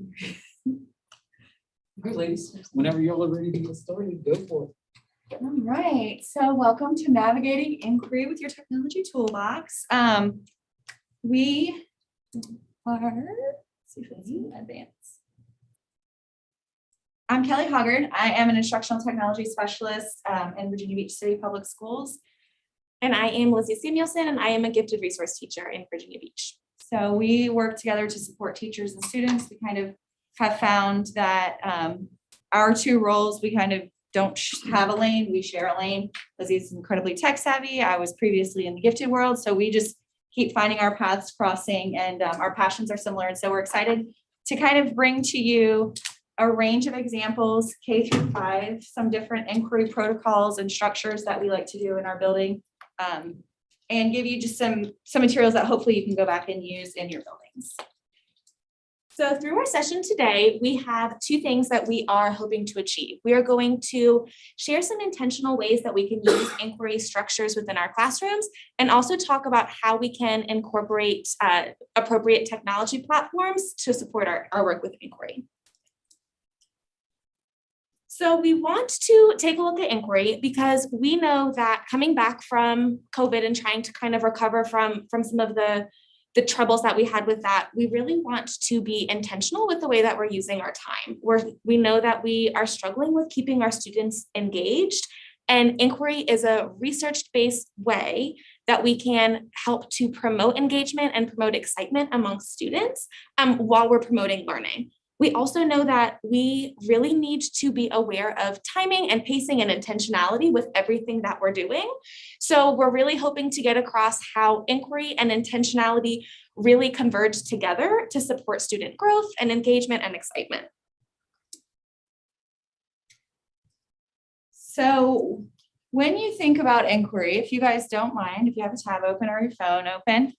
Okay, ladies, whenever y'all are ready to get started, go for it. All right, so welcome to Navigating Inquiry with your Technology Toolbox. We are, let's see if it's in advance. I'm Kelly Hoggard. I am an instructional technology specialist in Virginia Beach City Public Schools. And I am Lizzie Samuelson, and I am a gifted resource teacher in Virginia Beach. So we work together to support teachers and students. We kind of have found that our two roles, we kind of don't have a lane, we share a lane. Lizzie's incredibly tech savvy. I was previously in the gifted world. So we just keep finding our paths crossing, and our passions are similar. And so we're excited to kind of bring to you a range of examples, K through 5, some different inquiry protocols and structures that we like to do in our building, and give you just some materials that hopefully you can go back and use in your buildings. So through our session today, we have 2 things that we are hoping to achieve. We are going to share some intentional ways that we can use inquiry structures within our classrooms, and also talk about how we can incorporate appropriate technology platforms to support our work with inquiry. So we want to take a look at inquiry because we know that coming back from COVID and trying to kind of recover from some of the troubles that we had with that, we really want to be intentional with the way that we're using our time. We know that we are struggling with keeping our students engaged, and inquiry is a research-based way that we can help to promote engagement and promote excitement amongst students while we're promoting learning. We also know that we really need to be aware of timing and pacing and intentionality with everything that we're doing. So we're really hoping to get across how inquiry and intentionality really converge together to support student growth and engagement and excitement. So when you think about inquiry, if you guys don't mind, if you have a tab open or your phone open,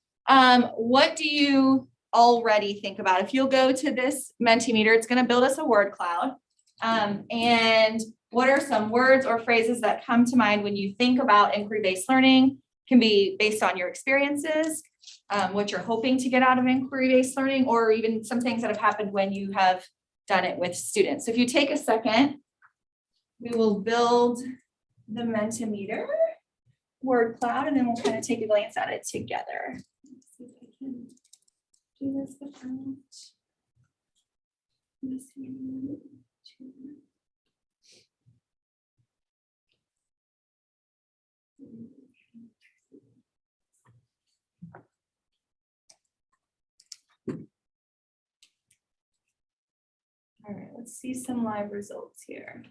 what do you already think about? If you'll go to this Mentimeter, it's going to build us a word cloud. And what are some words or phrases that come to mind when you think about inquiry-based learning? Can be based on your experiences, what you're hoping to get out of inquiry-based learning, or even some things that have happened when you have done it with students. So if you take a second, we will build the Mentimeter word cloud, and then we'll kind of take a glance at it together. Let's see if I can do this without. All right, let's see some live results here.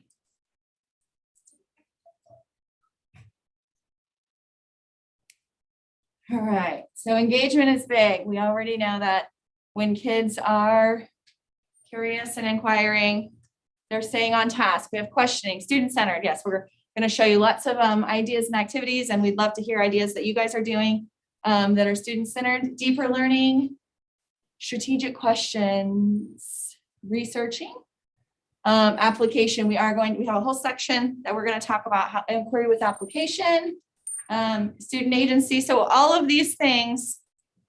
All right, so engagement is big. We already know that when kids are curious and inquiring, they're staying on task. We have questioning, student-centered. Yes, we're going to show you lots of ideas and activities, and we'd love to hear ideas that you guys are doing that are student-centered. Deeper learning, strategic questions, researching, application. We have a whole section that we're going to talk about how inquiry with application, student agency. So all of these things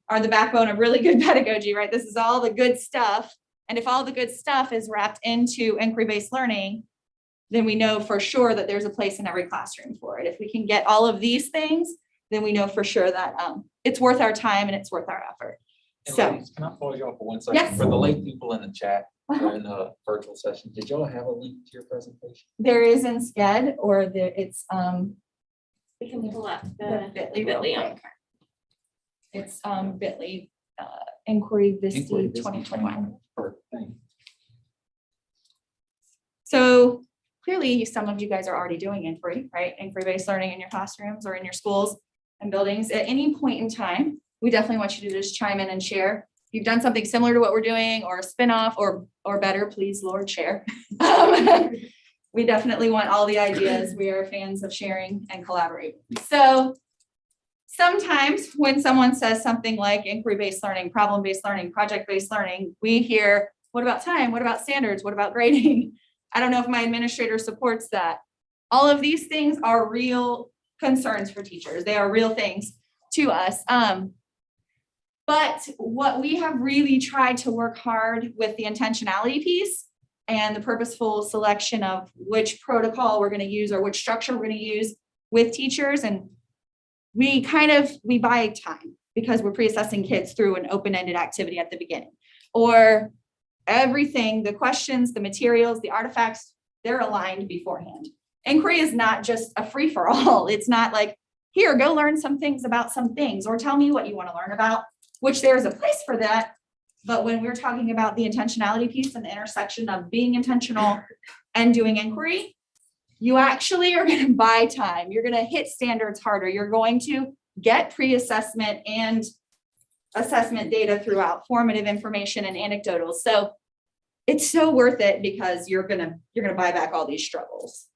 are the backbone of really good pedagogy, right? This is all the good stuff. And if all the good stuff is wrapped into inquiry-based learning, then we know for sure that there's a place in every classroom for it. If we can get all of these things, then we know for sure that it's worth our time and it's worth our effort. And So, ladies, can I pause y'all for 1 second? Yes. For the late people in the chat or in the virtual session, did y'all have a link to your presentation? there is in SCED, or it's We can pull up the the Bitly real Bitly. quick. It's Bitly Inquiry Vista Inquiry Vista 2021. Perfect, thank you. So clearly, some of you guys are already doing inquiry, right? Inquiry-based learning in your classrooms or in your schools and buildings. At any point in time, we definitely want you to just chime in and share. If you've done something similar to what we're doing, or a spin-off, or better, please, Lord, share. We definitely want all the ideas. We are fans of sharing and collaborating. So sometimes when someone says something like inquiry-based learning, problem-based learning, project-based learning, we hear, what about time? What about standards? What about grading? I don't know if my administrator supports that. All of these things are real concerns for teachers. They are real things to us. But what we have really tried to work hard with the intentionality piece and the purposeful selection of which protocol we're going to use or which structure we're going to use with teachers. And we buy time because we're pre-assessing kids through an open-ended activity at the beginning, or everything, the questions, the materials, the artifacts, they're aligned beforehand. Inquiry is not just a free for all. It's not like, here, go learn some things about some things, or tell me what you want to learn about, which there's a place for that. But when we're talking about the intentionality piece and the intersection of being intentional and doing inquiry, you actually are going to buy time. You're going to hit standards harder. You're going to get pre-assessment and assessment data throughout, formative information and anecdotal. So it's so worth it because you're gonna buy back all these struggles.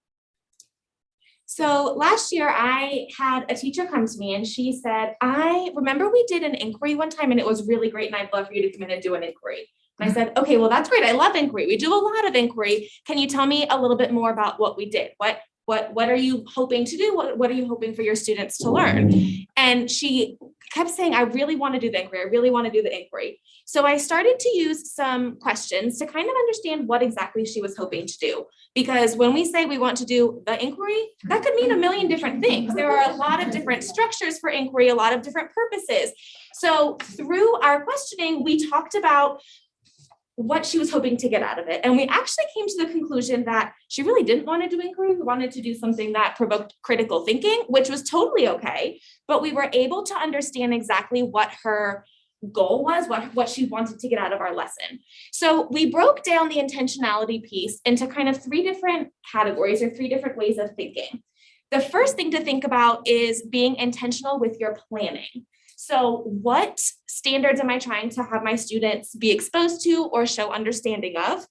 So last year I had a teacher come to me and she said, I remember we did an inquiry one time and it was really great and I'd love for you to come in and do an inquiry. And I said, okay, well, that's great. I love inquiry. We do a lot of inquiry. Can you tell me a little bit more about what we did? What are you hoping to do? What are you hoping for your students to learn? And she kept saying, I really want to do the inquiry. I really want to do the inquiry. So I started to use some questions to kind of understand what exactly she was hoping to do. Because when we say we want to do the inquiry, that could mean a million different things. There are a lot of different structures for inquiry, a lot of different purposes. So through our questioning, we talked about what she was hoping to get out of it. And we actually came to the conclusion that she really didn't want to do inquiry. We wanted to do something that provoked critical thinking, which was totally okay. But we were able to understand exactly what her goal was, what she wanted to get out of our lesson. So we broke down the intentionality piece into kind of 3 different categories or 3 different ways of thinking. The first thing to think about is being intentional with your planning. So what standards am I trying to have my students be exposed to or show understanding of?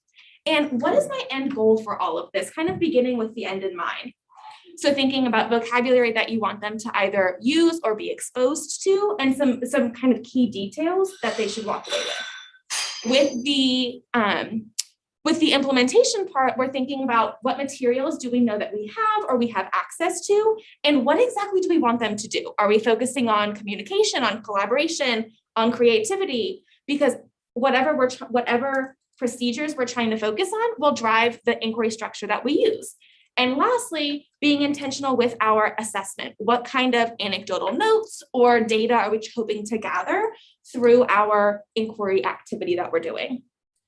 And what is my end goal for all of this? Kind of beginning with the end in mind. So thinking about vocabulary that you want them to either use or be exposed to, and some kind of key details that they should walk away with. With the implementation part, we're thinking about what materials do we know that we have or we have access to, and what exactly do we want them to do? Are we focusing on communication, on collaboration, on creativity? Because whatever procedures we're trying to focus on will drive the inquiry structure that we use. And lastly, being intentional with our assessment. What kind of anecdotal notes or data are we hoping to gather through our inquiry activity that we're doing?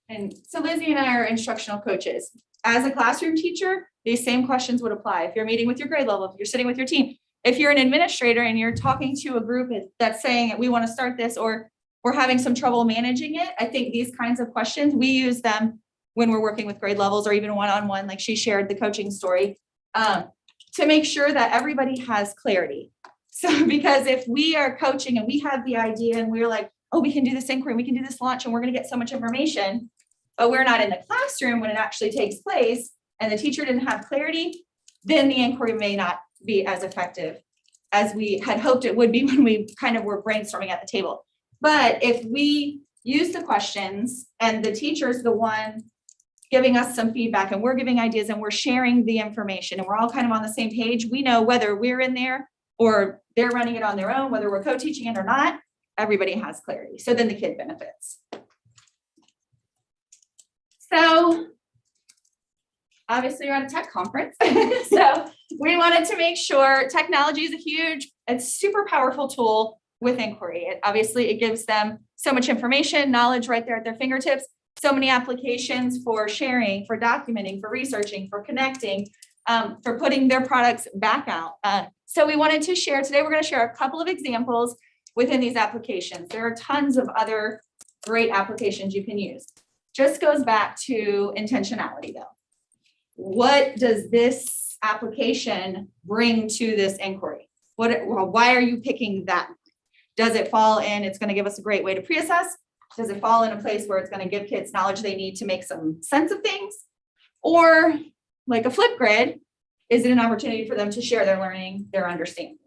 And so Lizzie and I are instructional coaches. As a classroom teacher, these same questions would apply. If you're meeting with your grade level, if you're sitting with your team, if you're an administrator and you're talking to a group that's saying we want to start this, or we're having some trouble managing it, I think these kinds of questions, we use them when we're working with grade levels or even one-on-one, like she shared the coaching story, to make sure that everybody has clarity. So because if we are coaching and we have the idea and we're like, oh, we can do this inquiry, we can do this launch, and we're going to get so much information, but we're not in the classroom when it actually takes place, and the teacher didn't have clarity, then the inquiry may not be as effective as we had hoped it would be when we kind of were brainstorming at the table. But if we use the questions and the teacher's the one giving us some feedback and we're giving ideas and we're sharing the information and we're all kind of on the same page, we know whether we're in there or they're running it on their own, whether we're co-teaching it or not, everybody has clarity. So then the kid benefits. So obviously you're at a tech conference. So we wanted to make sure technology is it's super powerful tool with inquiry. It gives them so much information, knowledge right there at their fingertips, so many applications for sharing, for documenting, for researching, for connecting, for putting their products back out. So we wanted to share today, we're going to share a couple of examples within these applications. There are tons of other great applications you can use. Just goes back to intentionality though. What does this application bring to this inquiry? Why are you picking that? Does it fall in, it's going to give us a great way to pre-assess? Does it fall in a place where it's going to give kids knowledge they need to make some sense of things? Or like a Flipgrid, is it an opportunity for them to share their learning, their understanding?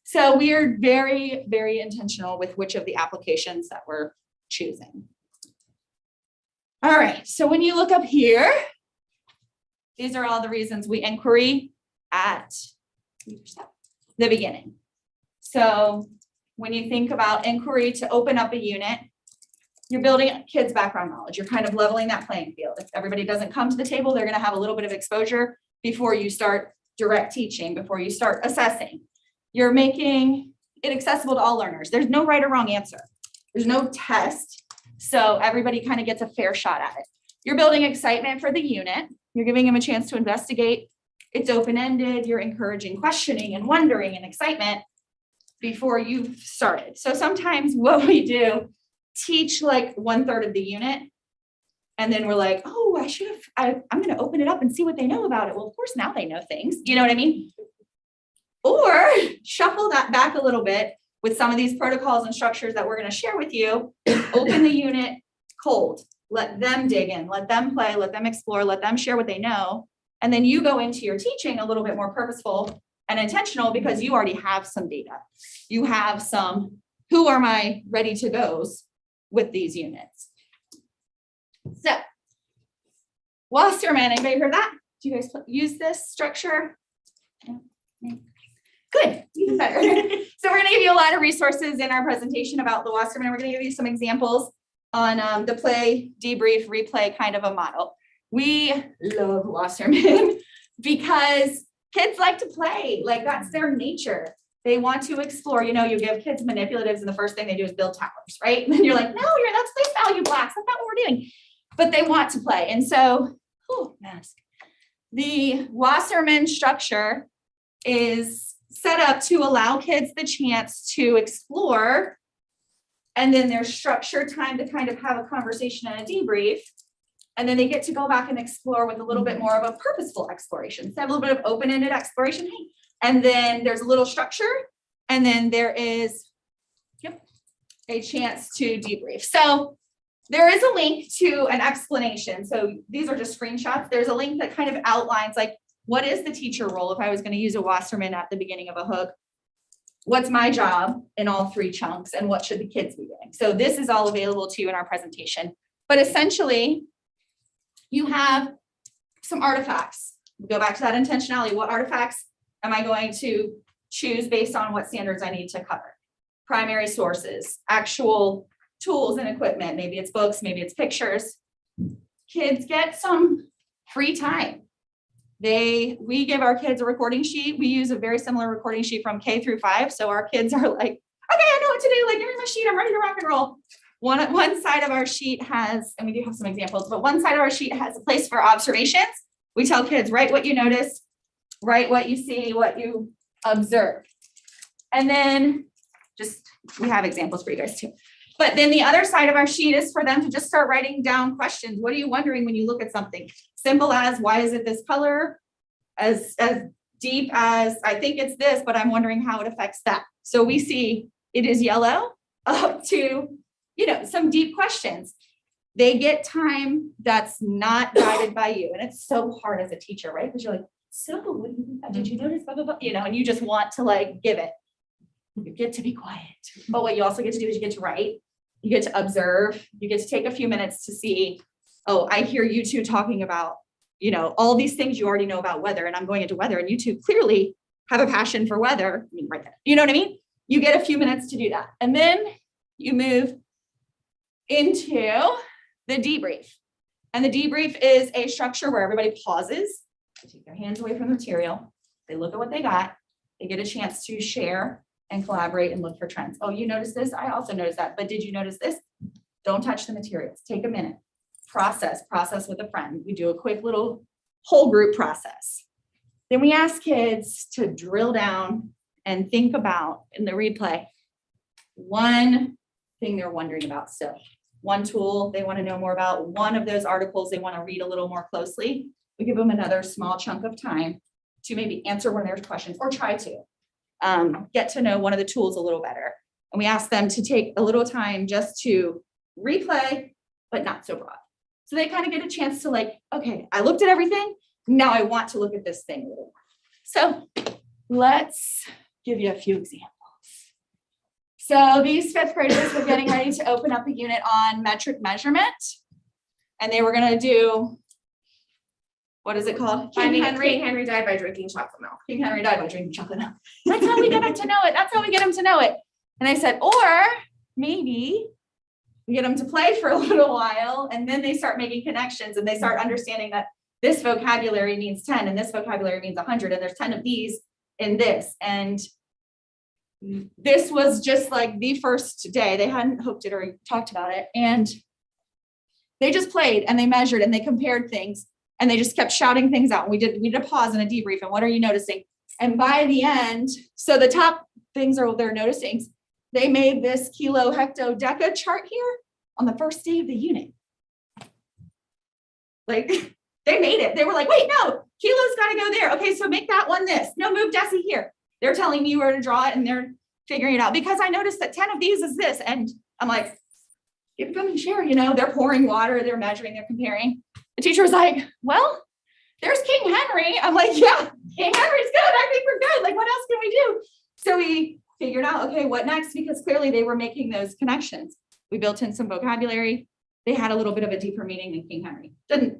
So we are very, very intentional with which of the applications that we're choosing. All right, so when you look up here, these are all the reasons we inquiry at the beginning. So when you think about inquiry to open up a unit, you're building kids' background knowledge. You're kind of leveling that playing field. If everybody doesn't come to the table, they're going to have a little bit of exposure before you start direct teaching, before you start assessing. You're making it accessible to all learners. There's no right or wrong answer. There's no test. So everybody kind of gets a fair shot at it. You're building excitement for the unit. You're giving them a chance to investigate. It's open-ended. You're encouraging questioning and wondering and excitement before you've started. So sometimes what we do, teach like 1/3 of the unit. And then we're like, oh, I'm going to open it up and see what they know about it. Well, of course, now they know things. You know what I mean? Or shuffle that back a little bit with some of these protocols and structures that we're going to share with you. Open the unit cold. Let them dig in, let them play, let them explore, let them share what they know. And then you go into your teaching a little bit more purposeful and intentional because you already have some data. You have some, who are my ready to goes with these units. So, Wasserman, anybody heard that? Do you guys use this structure? Good, even better. So we're gonna give you a lot of resources in our presentation about the Wasserman. We're gonna give you some examples on the play, debrief, replay kind of a model. We love Wasserman because kids like to play, like that's their nature. They want to explore, you give kids manipulatives and the first thing they do is build towers, right? And you're like, no, that's place value blocks. That's not what we're doing. But they want to play. And so, mask. The Wasserman structure is set up to allow kids the chance to explore. And then there's structured time to kind of have a conversation and a debrief. And then they get to go back and explore with a little bit more of a purposeful exploration. So have a little bit of open-ended exploration. And then there's a little structure. And then there is a chance to debrief. So there is a link to an explanation. So these are just screenshots. There's a link that kind of outlines like, what is the teacher role? If I was going to use a Wasserman at the beginning of a hook, what's my job in all 3 chunks and what should the kids be doing? So this is all available to you in our presentation. But essentially, you have some artifacts. Go back to that intentionality. What artifacts am I going to choose based on what standards I need to cover? Primary sources, actual tools and equipment. Maybe it's books, maybe it's pictures. Kids get some free time. We give our kids a recording sheet. We use a very similar recording sheet from K through 5. So our kids are like, okay, I know what to do. Like, give me my sheet. I'm ready to rock and roll. One side of our sheet has, and we do have some examples, but one side of our sheet has a place for observations. We tell kids, write what you notice, write what you see, what you observe. And then we have examples for you guys too. But then the other side of our sheet is for them to just start writing down questions. What are you wondering when you look at something? Simple as, why is it this color? As deep as, I think it's this, but I'm wondering how it affects that. So we see it is yellow up to, some deep questions. They get time that's not guided by you. And it's so hard as a teacher, right? Because you're like, so what do you think? Did you notice? Blah, blah, blah, and you just want to like give it. You get to be quiet. But what you also get to do is you get to write. You get to observe. You get to take a few minutes to see, oh, I hear you two talking about, all these things you already know about weather. And I'm going into weather. And you two clearly have a passion for weather. Right there. You know what I mean? You get a few minutes to do that. And then you move into the debrief. And the debrief is a structure where everybody pauses. They take their hands away from the material. They look at what they got. They get a chance to share and collaborate and look for trends. Oh, you noticed this? I also noticed that. But did you notice this? Don't touch the materials. Take a minute. Process with a friend. We do a quick little whole group process. Then we ask kids to drill down and think about, in the replay, one thing they're wondering about still. One tool they want to know more about. One of those articles they want to read a little more closely. We give them another small chunk of time to maybe answer one of their questions or try to get to know one of the tools a little better. And we ask them to take a little time just to replay, but not so broad. So they kind of get a chance to like, okay, I looked at everything. Now I want to look at this thing a little more. So let's give you a few examples. So these 5th graders were getting ready to open up a unit on metric measurement. And they were going to do, what is it called? King Henry died by drinking chocolate milk. King Henry died by drinking chocolate milk. That's how we get them to know it. And I said, or maybe we get them to play for a little while and then they start making connections and they start understanding that this vocabulary means 10 and this vocabulary means 100 and there's 10 of these in this. And this was just like the first day. They hadn't hoped it or talked about it. And they just played and they measured and they compared things and they just kept shouting things out. We did a pause and a debrief. And what are you noticing? And by the end, so the top things are they're noticing. They made this kilo, hecto, deca chart here on the first day of the unit. Like they made it. They were like, wait, no, kilo's got to go there. Okay, so make that one this. No, move deci here. They're telling me where to draw it and they're figuring it out because I noticed that 10 of these is this. And I'm like, give them and share, they're pouring water, they're measuring, they're comparing. The teacher was like, well, there's King Henry. I'm like, yeah, King Henry's good. I think we're good. Like, what else can we do? So we figured out, okay, what next? Because clearly they were making those connections. We built in some vocabulary. They had a little bit of a deeper meaning than King Henry.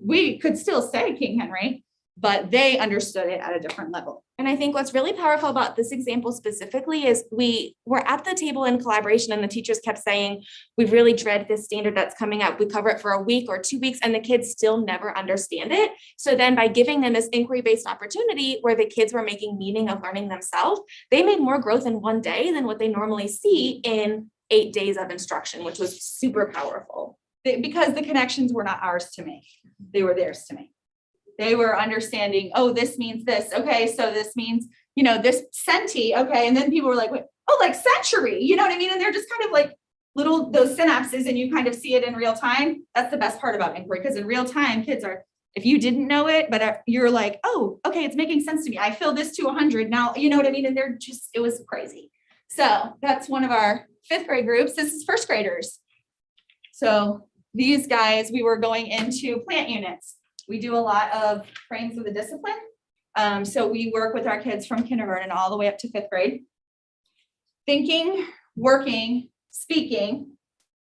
We could still say King Henry, but they understood it at a different level. And I think what's really powerful about this example specifically is we were at the table in collaboration and the teachers kept saying, we really dread this standard that's coming up. We cover it for a week or 2 weeks and the kids still never understand it. So then by giving them this inquiry-based opportunity where the kids were making meaning of learning themselves, they made more growth in one day than what they normally see in 8 days of instruction, which was super powerful. Because the connections were not ours to make. They were theirs to make. They were understanding, oh, this means this. Okay, so this means, this centi. Okay, and then people were like, wait, oh, like century. You know what I mean? And they're just kind of like little, those synapses and you kind of see it in real time. That's the best part about inquiry because in real time, kids are, if you didn't know it, but you're like, oh, okay, it's making sense to me. I feel this to 100 now. You know what I mean? And they're just, it was crazy. So that's one of our 5th grade groups. This is 1st graders. So these guys, we were going into plant units. We do a lot of frames of the discipline. So we work with our kids from kindergarten all the way up to 5th grade. Thinking, working, speaking,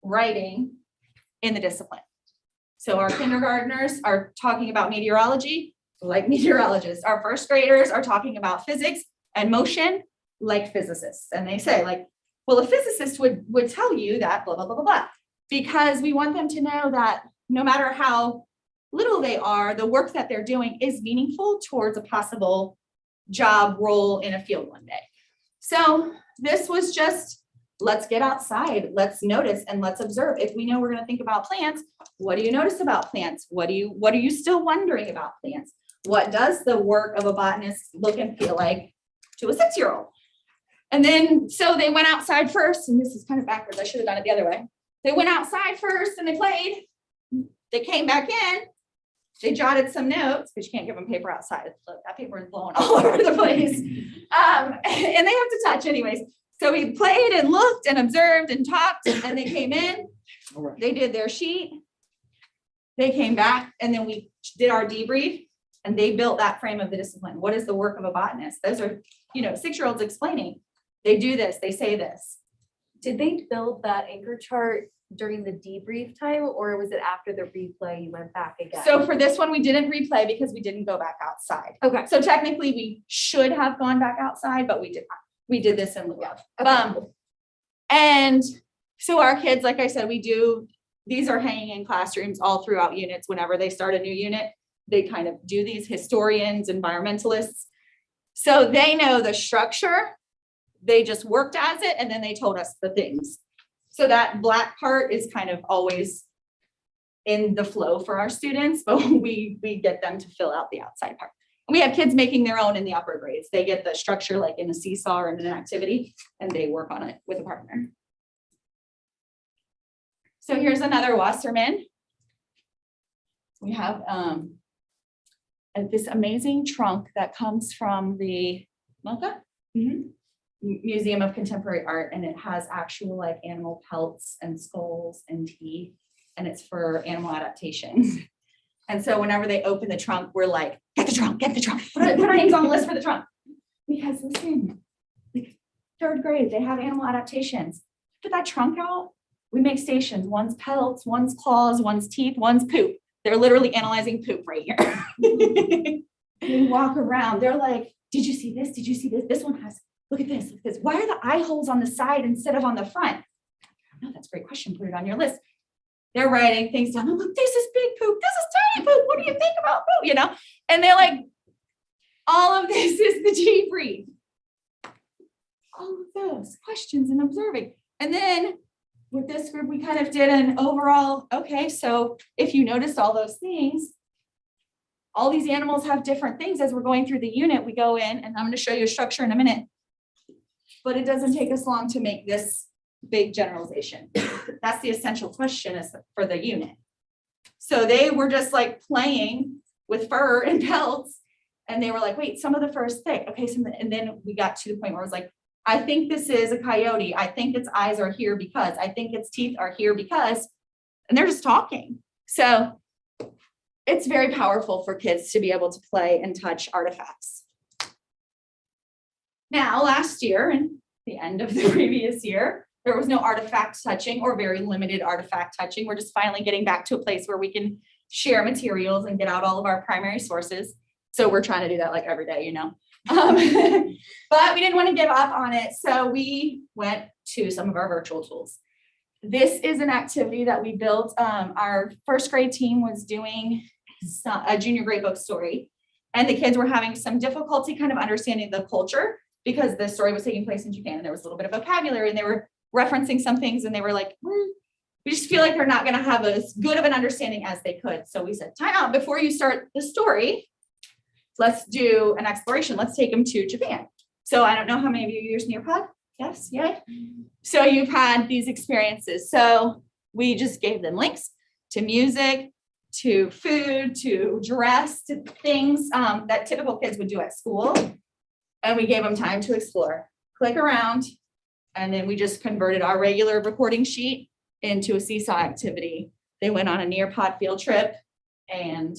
writing in the discipline. So our kindergartners are talking about meteorology, like meteorologists. Our 1st graders are talking about physics and motion, like physicists. And they say like, well, a physicist would tell you that blah, blah, blah, blah, blah. Because we want them to know that no matter how little they are, the work that they're doing is meaningful towards a possible job role in a field one day. So this was just, let's get outside, let's notice and let's observe. If we know we're going to think about plants, what do you notice about plants? What are you still wondering about plants? What does the work of a botanist look and feel like to a 6-year-old? And then, so they went outside first, and this is kind of backwards. I should have done it the other way. They went outside first and they played. They came back in. They jotted some notes because you can't give them paper outside. Look, that paper is blowing all over the place. And they have to touch anyways. So we played and looked and observed and talked and they came in. They did their sheet. They came back and then we did our debrief and they built that frame of the discipline. What is the work of a botanist? Those are, 6-year-olds explaining. They do this, they say this. Did they build that anchor chart during the debrief time, or was it after the replay you went back again? So for this one, we didn't replay because we didn't go back outside. Okay. So technically we should have gone back outside, but we did not. We did this in lieu of. And so our kids, like I said, these are hanging in classrooms all throughout units. Whenever they start a new unit, they kind of do these historians, environmentalists. So they know the structure. They just worked as it, and then they told us the things. So that black part is kind of always in the flow for our students, but we get them to fill out the outside part. And we have kids making their own in the upper grades. They get the structure like in a seesaw or in an activity, and they work on it with a partner. So here's another Wasserman. We have this amazing trunk that comes from the Mocha Museum of Contemporary Art, and it has actual like animal pelts and skulls and teeth, and it's for animal adaptations. And so whenever they open the trunk, we're like, get the trunk, put our names on the list for the trunk. Because listen, like 3rd grade, they have animal adaptations. Put that trunk out, we make stations. One's pelts, one's claws, one's teeth, one's poop. They're literally analyzing poop right here. We walk around, they're like, did you see this? Did you see this? This one has look at this, why are the eye holes on the side instead of on the front? No, that's a great question, put it on your list. They're writing things down, I'm like, this is big poop, this is tiny poop, what do you think about poop, you know? And they're like, all of this is the debrief. All of those questions and observing. And then with this group, we kind of did an overall, okay, so if you noticed all those things, all these animals have different things. As we're going through the unit, we go in, and I'm going to show you a structure in a minute, but it doesn't take us long to make this big generalization. That's the essential question is for the unit. So they were just like playing with fur and pelts, and they were like, wait, some of the fur is thick. Okay, and then we got to the point where I was like, I think this is a coyote. I think its eyes are here because, I think its teeth are here because, and they're just talking. So it's very powerful for kids to be able to play and touch artifacts. Now, last year and the end of the previous year, there was no artifact touching or very limited artifact touching. We're just finally getting back to a place where we can share materials and get out all of our primary sources. So we're trying to do that like every day, you know. But we didn't want to give up on it. So we went to some of our virtual tools. This is an activity that we built. Our first grade team was doing a junior grade book story, and the kids were having some difficulty kind of understanding the culture because the story was taking place in Japan and there was a little bit of vocabulary and they were referencing some things and they were like, we just feel like they're not going to have as good of an understanding as they could. So we said, time out, before you start the story, let's do an exploration. Let's take them to Japan. So I don't know how many of you use Nearpod. Yes, yay. So you've had these experiences. So we just gave them links to music, to food, to dress, to things that typical kids would do at school. And we gave them time to explore, click around. And then we just converted our regular recording sheet into a seesaw activity. They went on a Nearpod field trip. And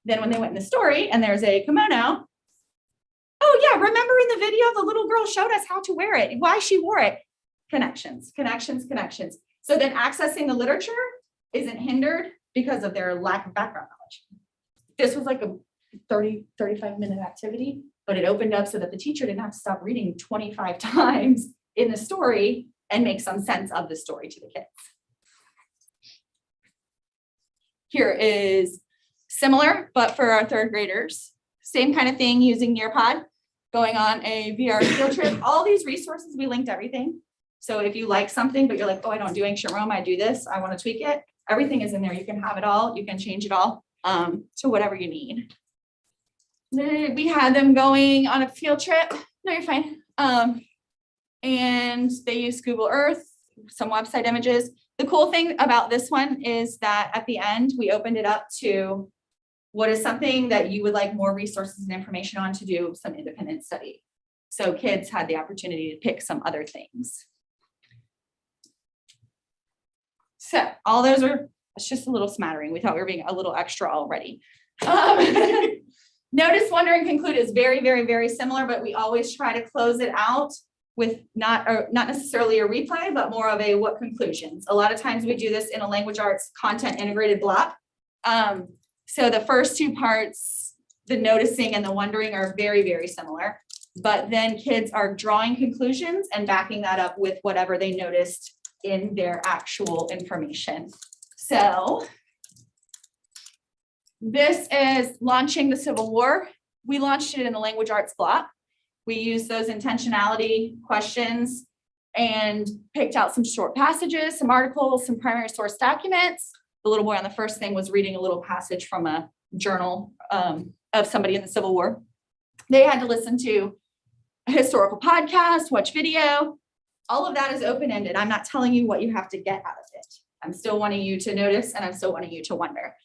then when they went in the story and there's a kimono, oh yeah, remember in the video, the little girl showed us how to wear it, why she wore it. Connections, connections, connections. So then accessing the literature isn't hindered because of their lack of background knowledge. This was like a 35 minute activity, but it opened up so that the teacher didn't have to stop reading 25 times in the story and make some sense of the story to the kids. Here is similar, but for our third graders, same kind of thing using Nearpod, going on a VR field trip. All these resources, we linked everything. So if you like something, but you're like, oh, I don't do ancient Rome, I do this, I want to tweak it. Everything is in there. You can have it all. You can change it all to whatever you need. We had them going on a field trip. No, you're fine. And they used Google Earth, some website images. The cool thing about this one is that at the end, we opened it up to what is something that you would like more resources and information on to do some independent study. So kids had the opportunity to pick some other things. So all those are, it's just a little smattering. We thought we were being a little extra already. Notice, wonder, and conclude is very, very, very similar, but we always try to close it out with not necessarily a replay, but more of a what conclusions. A lot of times we do this in a language arts content integrated block. So the first two parts, the noticing and the wondering, are very, very similar, but then kids are drawing conclusions and backing that up with whatever they noticed in their actual information. So this is launching the Civil War. We launched it in the language arts block. We used those intentionality questions and picked out some short passages, some articles, some primary source documents. The little boy on the first thing was reading a little passage from a journal of somebody in the Civil War. They had to listen to a historical podcast, watch video. All of that is open-ended. I'm not telling you what you have to get out of it. I'm still wanting you to notice and I'm still wanting you to wonder.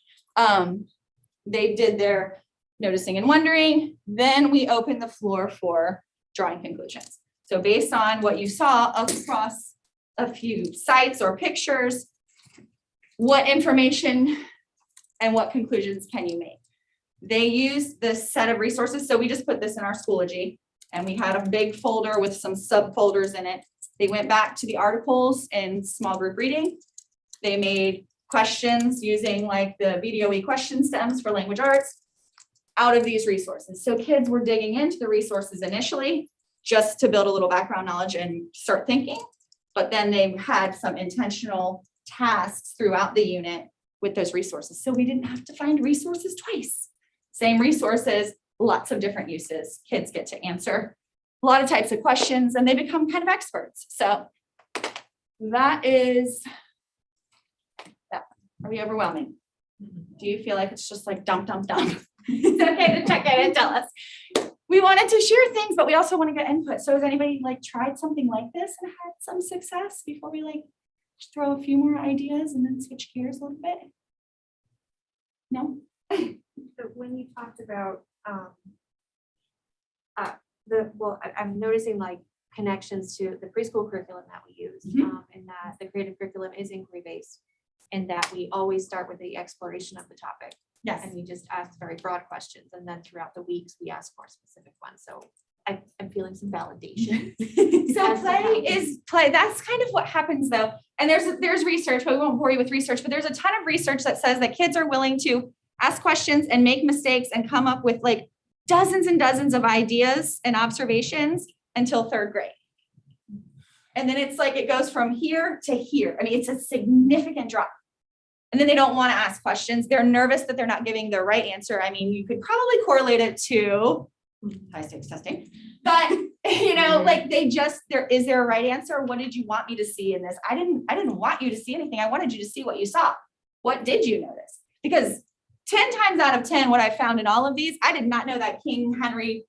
They did their noticing and wondering. Then we opened the floor for drawing conclusions. So based on what you saw across a few sites or pictures, what information and what conclusions can you make? They use this set of resources. So we just put this in our Schoology and we had a big folder with some subfolders in it. They went back to the articles in small group reading. They made questions using like the VDOE question stems for language arts out of these resources. So kids were digging into the resources initially just to build a little background knowledge and start thinking. But then they had some intentional tasks throughout the unit with those resources. So we didn't have to find resources twice. Same resources, lots of different uses. Kids get to answer a lot of types of questions and they become kind of experts. So that is that. Are we overwhelming? Do you feel like it's just like dump, dump, dump? It's okay to check in and tell us. We wanted to share things, but we also want to get input. So has anybody like tried something like this and had some success before we like just throw a few more ideas and then switch gears a little bit? No? So when you talked about I'm noticing like connections to the preschool curriculum that we use, and that the creative curriculum is inquiry based, and that we always start with the exploration of the topic. Yes. And we just ask very broad questions, and then throughout the weeks we ask more specific ones. So I'm feeling some validation. So play. That's kind of what happens though. And there's research, but we won't bore you with research, but there's a ton of research that says that kids are willing to ask questions and make mistakes and come up with like dozens and dozens of ideas and observations until third grade. And then it's like, it goes from here to here. I mean, it's a significant drop. And then they don't want to ask questions. They're nervous that they're not giving the right answer. I mean, you could probably correlate it to high stakes testing, but you know, like is there a right answer? What did you want me to see in this? I didn't want you to see anything. I wanted you to see what you saw. What did you notice? Because 10 times out of 10, what I found in all of these, I did not know that King Henry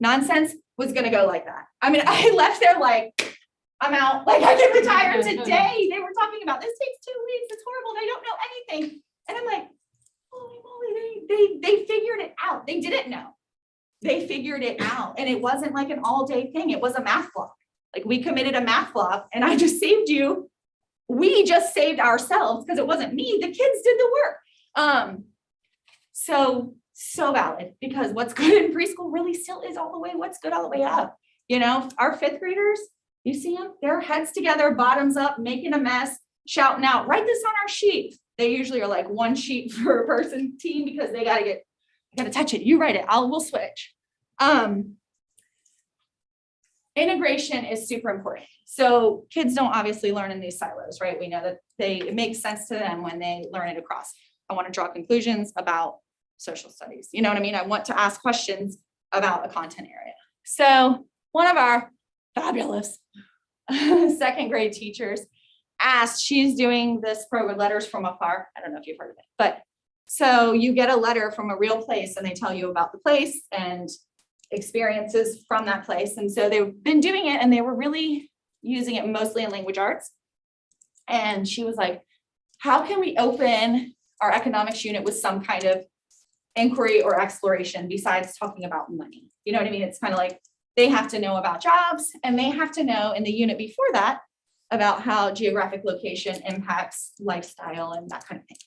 nonsense was going to go like that. I mean, I left there like, I'm out. Like I can retire today. They were talking about this takes 2 weeks. It's horrible. They don't know anything. And I'm like, holy moly, they figured it out. They didn't know. They figured it out. And it wasn't like an all day thing. It was a math block. Like we committed a math block and I just saved you. We just saved ourselves because it wasn't me. The kids did the work. So valid, because what's good in preschool really still is all the way what's good all the way up. You know, our 5th graders, you see them, their heads together, bottoms up, making a mess, shouting out, write this on our sheet. They usually are like 1 sheet per person team because they gotta touch it. You write it, we'll switch. Integration is super important. So kids don't obviously learn in these silos, right? We know that it makes sense to them when they learn it across. I want to draw conclusions about social studies. You know what I mean? I want to ask questions about a content area. So one of our fabulous 2nd grade teachers asked, she's doing this program, Letters from Afar. I don't know if you've heard of it, but so you get a letter from a real place and they tell you about the place and experiences from that place. And so they've been doing it and they were really using it mostly in language arts. And she was like, how can we open our economics unit with some kind of inquiry or exploration besides talking about money? You know what I mean? It's kind of like they have to know about jobs and they have to know in the unit before that about how geographic location impacts lifestyle and that kind of thing.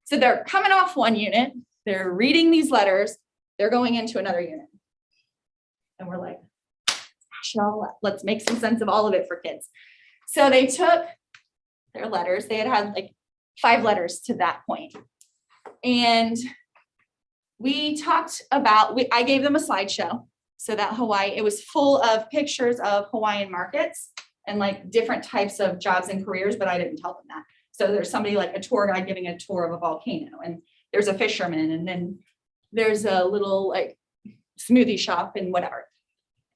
So they're coming off one unit, they're reading these letters, they're going into another unit. And we're like, let's make some sense of all of it for kids. So they took their letters, they had like 5 letters to that point. And we talked about, I gave them a slideshow so that Hawaii, it was full of pictures of Hawaiian markets and like different types of jobs and careers, but I didn't tell them that. So there's somebody like a tour guide giving a tour of a volcano, and there's a fisherman, and then there's a little like smoothie shop and whatever.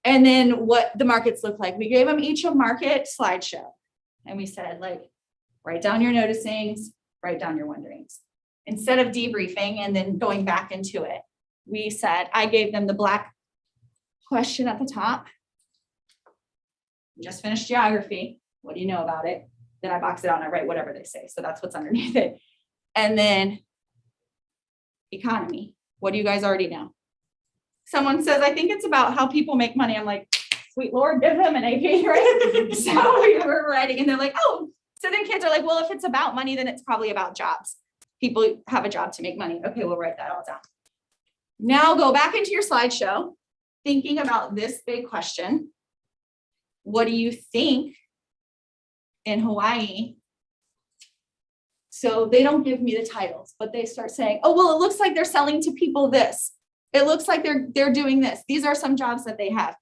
And then what the markets look like. We gave them each a market slideshow. And we said, like, write down your noticings, write down your wonderings. Instead of debriefing and then going back into it, we said, I gave them the black question at the top. Just finished geography. What do you know about it? Then I box it out and I write whatever they say. So that's what's underneath it. And then economy. What do you guys already know? Someone says, I think it's about how people make money. I'm like, sweet Lord, give them an AP, right? So we were writing and they're like, oh, so then kids are like, well, if it's about money, then it's probably about jobs. People have a job to make money. Okay, we'll write that all down. Now go back into your slideshow, thinking about this big question. What do you think in Hawaii? So they don't give me the titles, but they start saying, oh, well, it looks like they're selling to people this. It looks like they're doing this. These are some jobs that they have.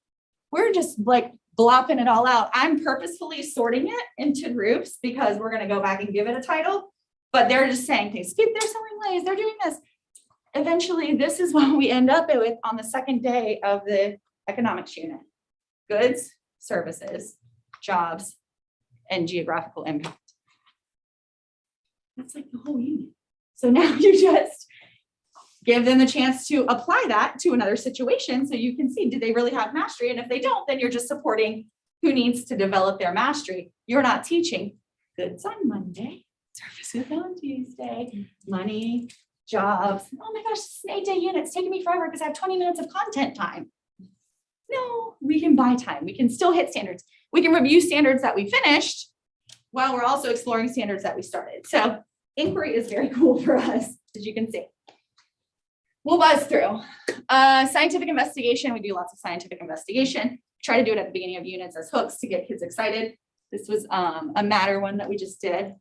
we're just like blopping it all out. I'm purposefully sorting it into groups because we're going to go back and give it a title, but they're just saying things, keep their sewing lays, they're doing this. Eventually, this is what we end up with on the second day of the economics unit. Goods, services, jobs, and geographical impact. That's like the whole unit. So now you just give them the chance to apply that to another situation so you can see, do they really have mastery? And if they don't, then you're just supporting who needs to develop their mastery. You're not teaching goods on Monday, services on Tuesday, money, jobs. Oh my gosh, this is an 8-day unit. It's taking me forever because I have 20 minutes of content time. No, we can buy time. We can still hit standards. We can review standards that we finished while we're also exploring standards that we started. So inquiry is very cool for us, as you can see. We'll buzz through. Scientific investigation. We do lots of scientific investigation. Try to do it at the beginning of units as hooks to get kids excited. This was a matter one that we just did.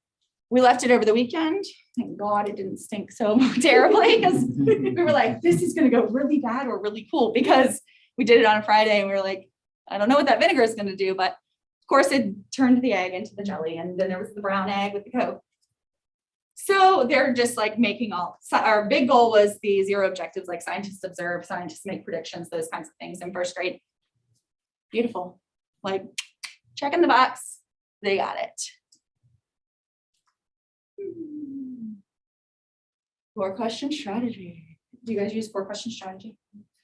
We left it over the weekend. Thank God it didn't stink so terribly because we were like, this is going to go really bad or really cool because we did it on a Friday and we were like, I don't know what that vinegar is going to do, but of course it turned the egg into the jelly and then there was the brown egg with the Coke. So they're just like making our big goal was the 0 objectives, like scientists observe, scientists make predictions, those kinds of things in first grade. Beautiful. Like checking the box, they got it. 4-question strategy. Do you guys use 4-question strategy?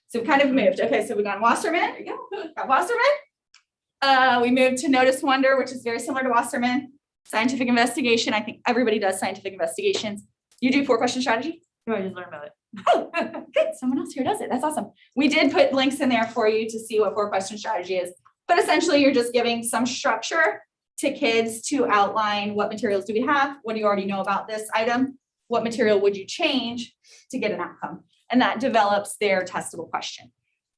So we kind of moved. Okay, so we got Wasserman. There you go. Got Wasserman. We moved to Notice Wonder, which is very similar to Wasserman. Scientific investigation. I think everybody does scientific investigations. You do 4-question strategy? No, I just learned about it. Oh, good. Someone else here does it. That's awesome. We did put links in there for you to see what 4-question strategy is. But essentially, you're just giving some structure to kids to outline what materials do we have? What do you already know about this item? What material would you change to get an outcome? And that develops their testable question.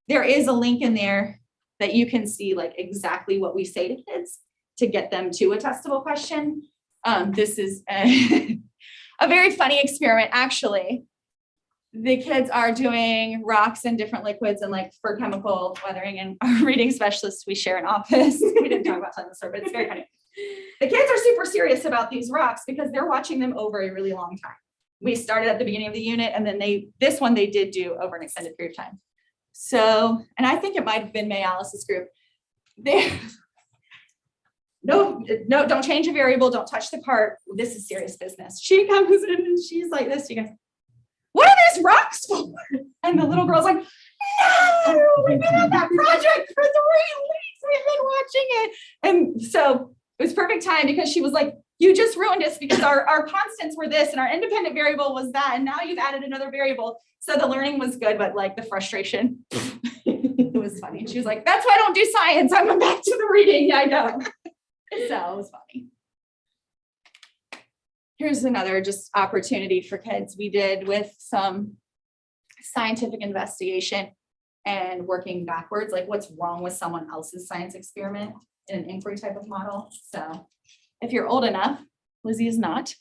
There is a link in there that you can see like exactly what we say to kids to get them to a testable question. This is a very funny experiment, actually. The kids are doing rocks and different liquids and like for chemical weathering, and our reading specialists, we share an office. We didn't talk about that in the story, but it's very funny. The kids are super serious about these rocks because they're watching them over a really long time. We started at the beginning of the unit and then this one they did do over an extended period of time. So, and I think it might've been May Alice's group. No, don't change a variable. Don't touch the part. This is serious business. She comes in and she's like this. She goes, what are these rocks for? And the little girl's like, no, we've been on that project for 3 weeks. We've been watching it. And so it was perfect time because she was like, you just ruined us because our constants were this and our independent variable was that. And now you've added another variable. So the learning was good, but like the frustration, it was funny. She was like, that's why I don't do science. I went back to the reading. I know. So it was funny. Here's another just opportunity for kids. We did with some scientific investigation and working backwards, like what's wrong with someone else's science experiment in an inquiry type of model. So if you're old enough, Lizzie is not,